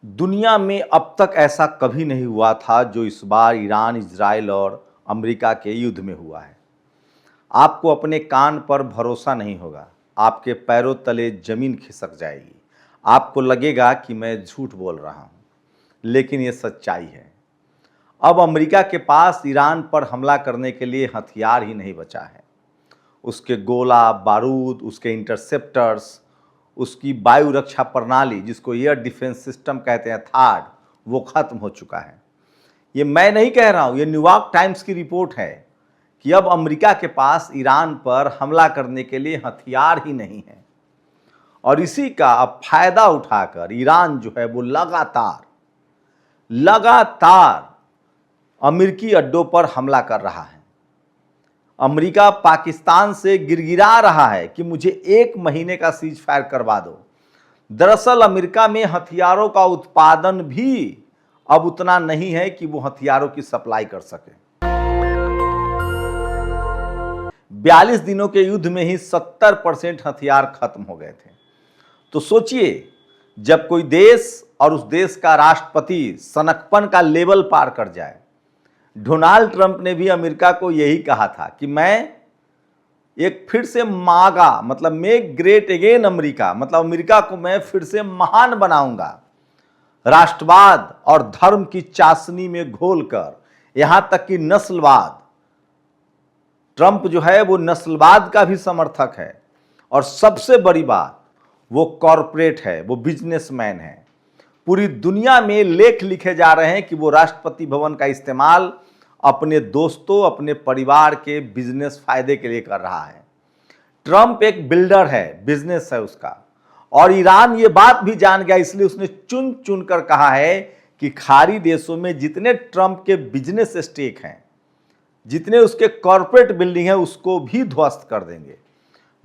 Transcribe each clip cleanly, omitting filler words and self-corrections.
दुनिया में अब तक ऐसा कभी नहीं हुआ था जो इस बार ईरान, इजराइल और अमेरिका के युद्ध में हुआ है। आपको अपने कान पर भरोसा नहीं होगा, आपके पैरों तले जमीन खिसक जाएगी। आपको लगेगा कि मैं झूठ बोल रहा हूं, लेकिन ये सच्चाई है। अब अमेरिका के पास ईरान पर हमला करने के लिए हथियार ही नहीं बचा है। उसके गोला बारूद, उसके इंटरसेप्टर्स, उसकी वायु रक्षा प्रणाली जिसको एयर डिफेंस सिस्टम कहते हैं थाड, वो खत्म हो चुका है। ये मैं नहीं कह रहा हूं, ये न्यूयॉर्क टाइम्स की रिपोर्ट है कि अब अमेरिका के पास ईरान पर हमला करने के लिए हथियार ही नहीं है। और इसी का अब फायदा उठाकर ईरान जो है वो लगातार अमेरिकी अड्डों पर हमला कर रहा है। अमेरिका पाकिस्तान से गिड़गिड़ा रहा है कि मुझे 1 महीने का सीज फायर करवा दो। दरअसल अमेरिका में हथियारों का उत्पादन भी अब उतना नहीं है कि वो हथियारों की सप्लाई कर सके। 42 दिनों के युद्ध में ही 70% हथियार खत्म हो गए थे। तो सोचिए, जब कोई देश और उस देश का राष्ट्रपति सनकपन का लेवल पार कर जाए। डोनाल्ड ट्रंप ने भी अमेरिका को यही कहा था कि मैं एक फिर से मागा, मतलब मेक ग्रेट अगेन अमेरिका, मतलब अमेरिका को मैं फिर से महान बनाऊंगा, राष्ट्रवाद और धर्म की चाशनी में घोलकर, यहां तक कि नस्लवाद। ट्रंप जो है वो नस्लवाद का भी समर्थक है और सबसे बड़ी बात, वो कॉरपोरेट है, वो बिजनेसमैन है। पूरी दुनिया में लेख लिखे जा रहे हैं कि वो राष्ट्रपति भवन का इस्तेमाल अपने दोस्तों, अपने परिवार के बिजनेस फायदे के लिए कर रहा है। ट्रंप एक बिल्डर है, बिजनेस है उसका। और ईरान ये बात भी जान गया, इसलिए उसने चुन चुन कर कहा है कि खाड़ी देशों में जितने ट्रंप के बिजनेस स्टेक हैं, जितने उसके कॉरपोरेट बिल्डिंग है, उसको भी ध्वस्त कर देंगे।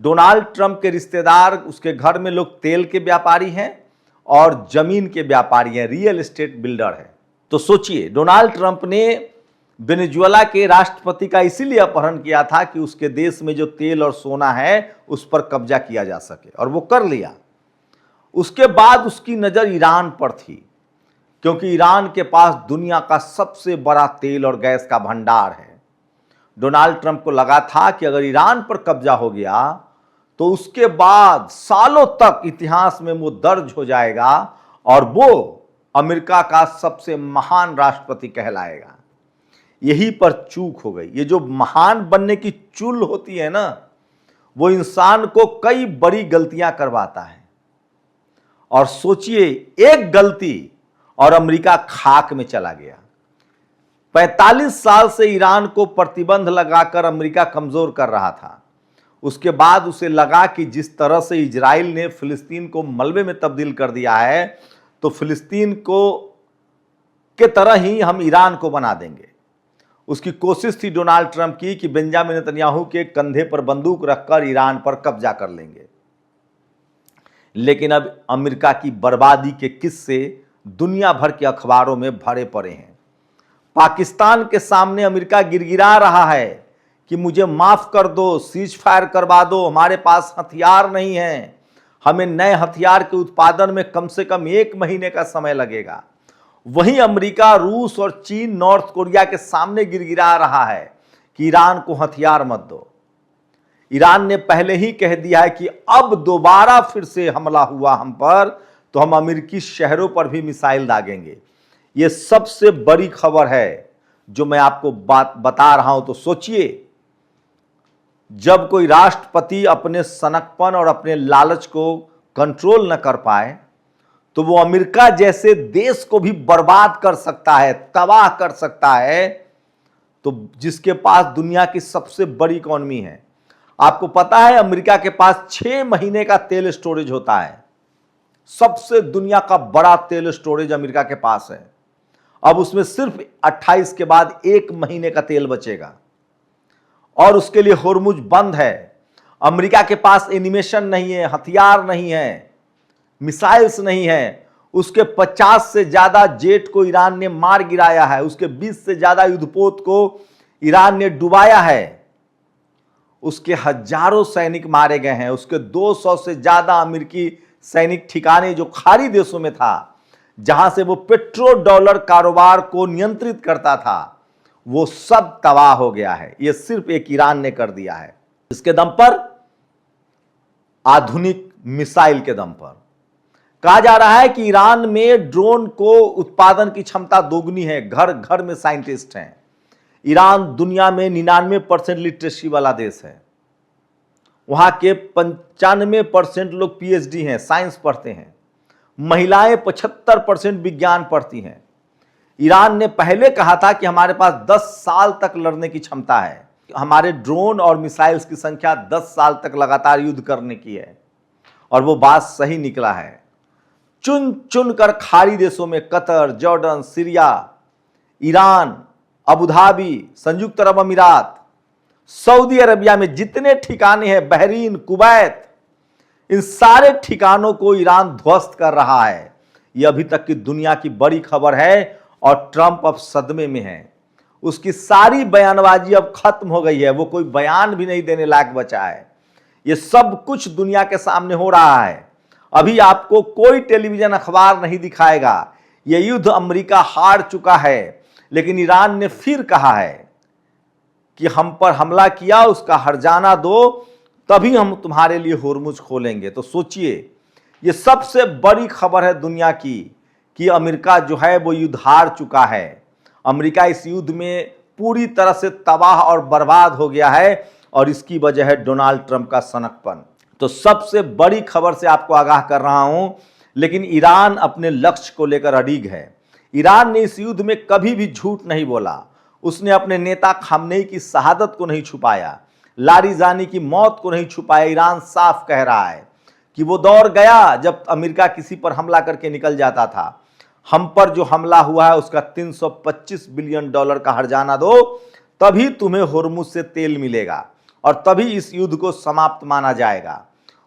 डोनाल्ड ट्रंप के रिश्तेदार, उसके घर में लोग तेल के व्यापारी हैं और जमीन के व्यापारी हैं, रियल एस्टेट बिल्डर है। तो सोचिए, डोनाल्ड ट्रंप ने वेनेजुएला के राष्ट्रपति का इसीलिए अपहरण किया था कि उसके देश में जो तेल और सोना है उस पर कब्जा किया जा सके, और वो कर लिया। उसके बाद उसकी नजर ईरान पर थी, क्योंकि ईरान के पास दुनिया का सबसे बड़ा तेल और गैस का भंडार है। डोनाल्ड ट्रंप को लगा था कि अगर ईरान पर कब्जा हो गया तो उसके बाद सालों तक इतिहास में वो दर्ज हो जाएगा और वो अमेरिका का सबसे महान राष्ट्रपति कहलाएगा। यही पर चूक हो गई। ये जो महान बनने की चुल होती है ना, वो इंसान को कई बड़ी गलतियां करवाता है। और सोचिए, एक गलती और अमेरिका खाक में चला गया। 45 साल से ईरान को प्रतिबंध लगाकर अमेरिका कमजोर कर रहा था। उसके बाद उसे लगा कि जिस तरह से इजराइल ने फिलिस्तीन को मलबे में तब्दील कर दिया है, तो फिलिस्तीन को के तरह ही हम ईरान को बना देंगे। उसकी कोशिश थी डोनाल्ड ट्रंप की कि बेंजामिन नेतन्याहू के कंधे पर बंदूक रखकर ईरान पर कब्जा कर लेंगे। लेकिन अब अमेरिका की बर्बादी के किस्से दुनिया भर के अखबारों में भरे पड़े हैं। पाकिस्तान के सामने अमेरिका गिड़गिड़ा रहा है कि मुझे माफ कर दो, सीज फायर करवा दो, हमारे पास हथियार नहीं है, हमें नए हथियार के उत्पादन में कम से कम 1 महीने का समय लगेगा। वहीं अमेरिका, रूस और चीन नॉर्थ कोरिया के सामने गिड़गिड़ा रहा है कि ईरान को हथियार मत दो। ईरान ने पहले ही कह दिया है कि अब दोबारा फिर से हमला हुआ हम पर तो हम अमेरिकी शहरों पर भी मिसाइल दागेंगे। यह सबसे बड़ी खबर है जो मैं आपको बात बता रहा हूं। तो सोचिए, जब कोई राष्ट्रपति अपने सनकपन और अपने लालच को कंट्रोल न कर पाए, तो वो अमेरिका जैसे देश को भी बर्बाद कर सकता है, तबाह कर सकता है, तो जिसके पास दुनिया की सबसे बड़ी इकोनॉमी है। आपको पता है अमेरिका के पास 6 महीने का तेल स्टोरेज होता है। सबसे दुनिया का बड़ा तेल स्टोरेज अमेरिका के पास है। अब उसमें सिर्फ 28 के बाद 1 महीने का तेल बचेगा और उसके लिए होर्मुज बंद है। अमेरिका के पास एनिमेशन नहीं है, हथियार नहीं है, मिसाइल्स नहीं है। उसके 50 से ज्यादा जेट को ईरान ने मार गिराया है। उसके 20 से ज्यादा युद्धपोत को ईरान ने डुबाया है। उसके हजारों सैनिक मारे गए हैं। उसके 200 से ज्यादा अमेरिकी सैनिक ठिकाने जो खाड़ी देशों में था, जहां से वो पेट्रो डॉलर कारोबार को नियंत्रित करता था, वो सब तबाह हो गया है। ये सिर्फ एक ईरान ने कर दिया है। इसके दम पर, आधुनिक मिसाइल के दम पर कहा जा रहा है कि ईरान में ड्रोन को उत्पादन की क्षमता दोगुनी है। घर घर में साइंटिस्ट हैं। ईरान दुनिया में 99% लिटरेसी वाला देश है। वहां के 95% लोग पीएचडी हैं, साइंस पढ़ते हैं। महिलाएं 75% विज्ञान पढ़ती हैं। ईरान ने पहले कहा था कि हमारे पास 10 साल तक लड़ने की क्षमता है। हमारे ड्रोन और मिसाइल्स की संख्या 10 साल तक लगातार युद्ध करने की है, और वो बात सही निकला है। चुन चुन कर खाड़ी देशों में Qatar, Jordan, Syria, Iran, Abu Dhabi, संयुक्त अरब अमीरात, सऊदी अरबिया में जितने ठिकाने हैं, बहरीन, कुवैत, इन सारे ठिकानों को ईरान ध्वस्त कर रहा है। यह अभी तक की दुनिया की बड़ी खबर है, और ट्रंप अब सदमे में है। उसकी सारी बयानबाजी अब खत्म हो गई है। वो कोई बयान भी नहीं देने लायक बचा है। ये सब कुछ दुनिया के सामने हो रहा है। अभी आपको कोई टेलीविजन अखबार नहीं दिखाएगा। यह युद्ध अमेरिका हार चुका है, लेकिन ईरान ने फिर कहा है कि हम पर हमला किया, उसका हर्जाना दो, तभी हम तुम्हारे लिए होर्मुज खोलेंगे। तो सोचिए, ये सबसे बड़ी खबर है दुनिया की कि अमेरिका जो है वो युद्ध हार चुका है। अमेरिका इस युद्ध में पूरी तरह से तबाह और बर्बाद हो गया है, और इसकी वजह है डोनाल्ड ट्रंप का सनकपन। तो सबसे बड़ी खबर से आपको आगाह कर रहा हूं, लेकिन ईरान अपने लक्ष्य को लेकर अडिग है। ईरान ने इस युद्ध में कभी भी झूठ नहीं बोला। उसने अपने नेता खामनेई की शहादत को नहीं छुपाया, लारिजानी की मौत को नहीं छुपाया। ईरान साफ कह रहा है कि वो दौर गया जब अमेरिका किसी पर हमला करके निकल जाता था। हम पर जो हमला हुआ है उसका 325 बिलियन डॉलर का हर्जाना दो, तभी तुम्हें होर्मुज से तेल मिलेगा, और तभी इस युद्ध को समाप्त माना जाएगा।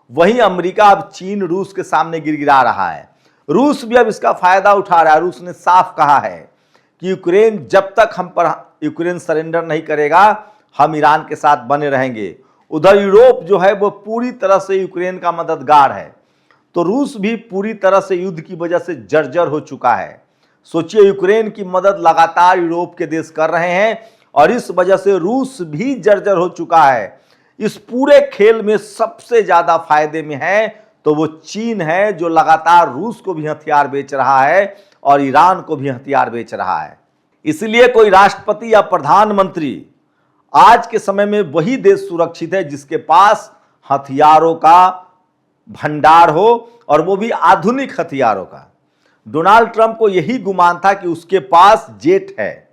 वहीं अमेरिका अब चीन, रूस के सामने गिड़गिड़ा रहा है। रूस भी अब इसका फायदा उठा रहा है। रूस ने साफ कहा है कि यूक्रेन, जब तक हम पर यूक्रेन सरेंडर नहीं करेगा, हम ईरान के साथ बने रहेंगे। उधर यूरोप जो है वो पूरी तरह से यूक्रेन का मददगार है। तो रूस भी पूरी तरह से युद्ध की वजह से जर्जर हो चुका है। सोचिए, यूक्रेन की मदद लगातार यूरोप के देश कर रहे हैं, और इस वजह से रूस भी जर्जर हो चुका है। इस पूरे खेल में सबसे ज्यादा फायदे में है तो वो चीन है, जो लगातार रूस को भी हथियार बेच रहा है और ईरान को भी हथियार बेच रहा है। इसलिए कोई राष्ट्रपति या प्रधानमंत्री, आज के समय में वही देश सुरक्षित है जिसके पास हथियारों का भंडार हो, और वो भी आधुनिक हथियारों का। डोनाल्ड ट्रंप को यही गुमान था कि उसके पास जेट है,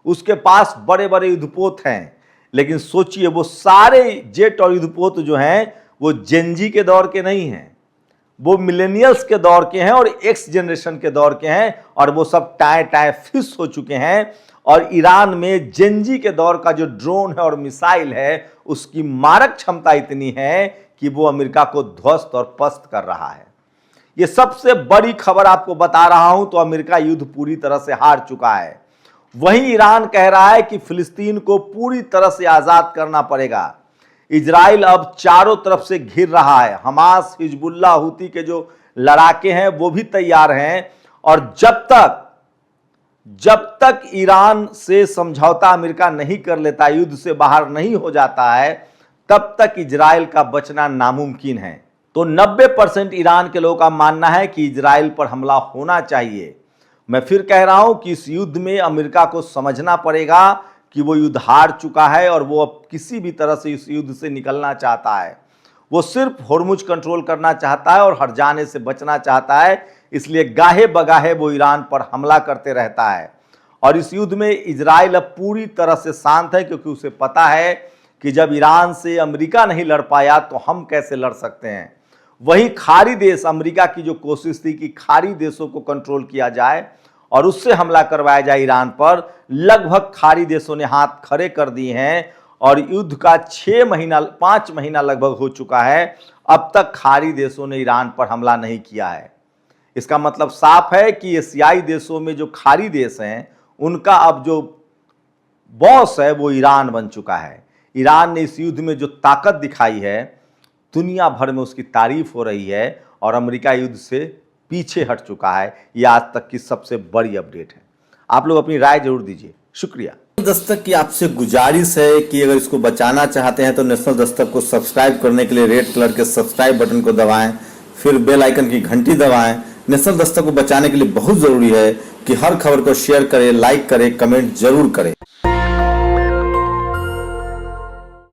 उसके पास बड़े बड़े युद्धपोत हैं, लेकिन सोचिए, वो सारे जेट और युद्धपोत जो हैं वो जेनजी के दौर के नहीं हैं, वो मिलेनियल्स के दौर के हैं और एक्स जनरेशन के दौर के हैं, और वो सब टाए टाए फिस हो चुके हैं। और ईरान में जेनजी के दौर का जो ड्रोन है और मिसाइल है, उसकी मारक क्षमता इतनी है कि वो अमेरिका को ध्वस्त और पस्त कर रहा है। ये सबसे बड़ी खबर आपको बता रहा हूं। तो अमेरिका युद्ध पूरी तरह से हार चुका है। वहीं ईरान कह रहा है कि फिलिस्तीन को पूरी तरह से आजाद करना पड़ेगा। इजराइल अब चारों तरफ से घिर रहा है। हमास, हिजबुल्लाह, हूती के जो लड़ाके हैं वो भी तैयार हैं, और जब तक ईरान से समझौता अमेरिका नहीं कर लेता, युद्ध से बाहर नहीं हो जाता है, तब तक इजराइल का बचना नामुमकिन है। तो 90% ईरान के लोगों का मानना है कि इजराइल पर हमला होना चाहिए। मैं फिर कह रहा हूं कि इस युद्ध में अमेरिका को समझना पड़ेगा कि वो युद्ध हार चुका है, और वो अब किसी भी तरह से इस युद्ध से निकलना चाहता है। वो सिर्फ होर्मुज कंट्रोल करना चाहता है और हर्जाने से बचना चाहता है। इसलिए गाहे बगाहे वो ईरान पर हमला करते रहता है। और इस युद्ध में इजराइल अब पूरी तरह से शांत है, क्योंकि उसे पता है कि जब ईरान से अमेरिका नहीं लड़ पाया तो हम कैसे लड़ सकते हैं। वहीं खाड़ी देश, अमेरिका की जो कोशिश थी कि खाड़ी देशों को कंट्रोल किया जाए और उससे हमला करवाया जाए ईरान पर, लगभग खाड़ी देशों ने हाथ खड़े कर दिए हैं, और युद्ध का 5 महीना लगभग हो चुका है। अब तक खाड़ी देशों ने ईरान पर हमला नहीं किया है। इसका मतलब साफ है कि एशियाई देशों में जो खाड़ी देश हैं, उनका अब जो बॉस है वो ईरान बन चुका है। ईरान ने इस युद्ध में जो ताकत दिखाई है, दुनिया भर में उसकी तारीफ हो रही है, और अमेरिका युद्ध से पीछे हट चुका है। ये आज तक की सबसे बड़ी अपडेट है। आप लोग अपनी राय जरूर दीजिए। शुक्रिया। दस्तक की आपसे गुजारिश है कि अगर इसको बचाना चाहते हैं तो नेशनल दस्तक को सब्सक्राइब करने के लिए रेड कलर के सब्सक्राइब बटन को दबाएं, फिर बेल आइकन की घंटी दबाएं। नेशनल दस्तक को बचाने के लिए बहुत जरूरी है कि हर खबर को शेयर करें, लाइक करें, कमेंट जरूर करें।